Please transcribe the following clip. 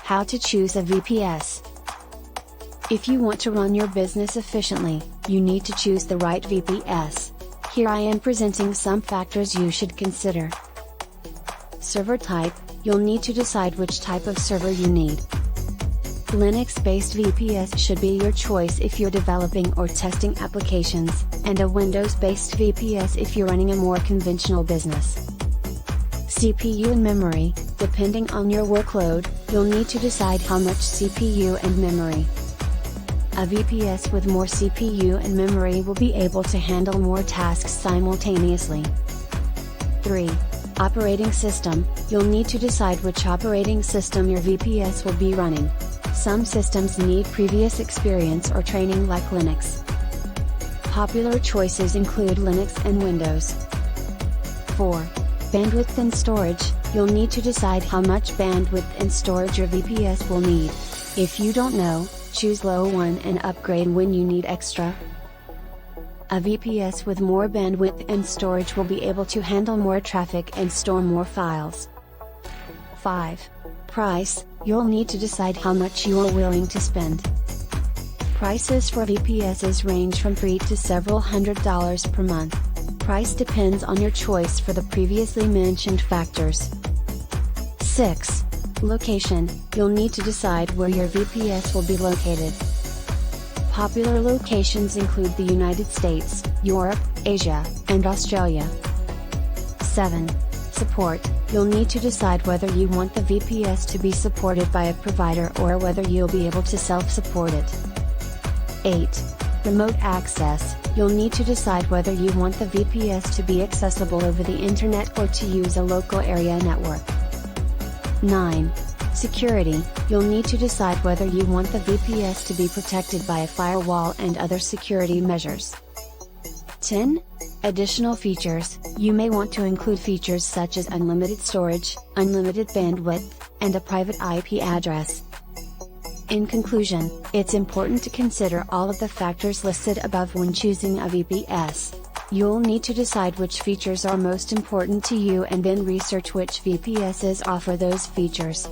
How to choose a VPS. If you want to run your business efficiently, you need to choose the right VPS. Here I am presenting some factors you should consider. Server type, you'll need to decide which type of server you need. Linux-based VPS should be your choice if you're developing or testing applications, and a Windows-based VPS if you're running a more conventional business. CPU and memory, depending on your workload, you'll need to decide how much CPU and memory. A VPS with more CPU and memory will be able to handle more tasks simultaneously. 3. Operating system, you'll need to decide which operating system your VPS will be running. Some systems need previous experience or training like Linux. Popular choices include Linux and Windows. 4. Bandwidth and storage, you'll need to decide how much bandwidth and storage your VPS will need. If you don't know, choose low one and upgrade when you need extra. A VPS with more bandwidth and storage will be able to handle more traffic and store more files. 5. Price, you'll need to decide how much you are willing to spend. Prices for VPSs range from $3 to several $100s per month. Price depends on your choice for the previously mentioned factors. 6. Location, you'll need to decide where your VPS will be located. Popular locations include the United States, Europe, Asia, and Australia. 7. Support, you'll need to decide whether you want the VPS to be supported by a provider or whether you'll be able to self-support it. 8. Remote access, you'll need to decide whether you want the VPS to be accessible over the internet or to use a local area network. 9. Security, you'll need to decide whether you want the VPS to be protected by a firewall and other security measures. 10. Additional features, you may want to include features such as unlimited storage, unlimited bandwidth, and a private IP address. In conclusion, it's important to consider all of the factors listed above when choosing a VPS. You'll need to decide which features are most important to you and then research which VPSs offer those features.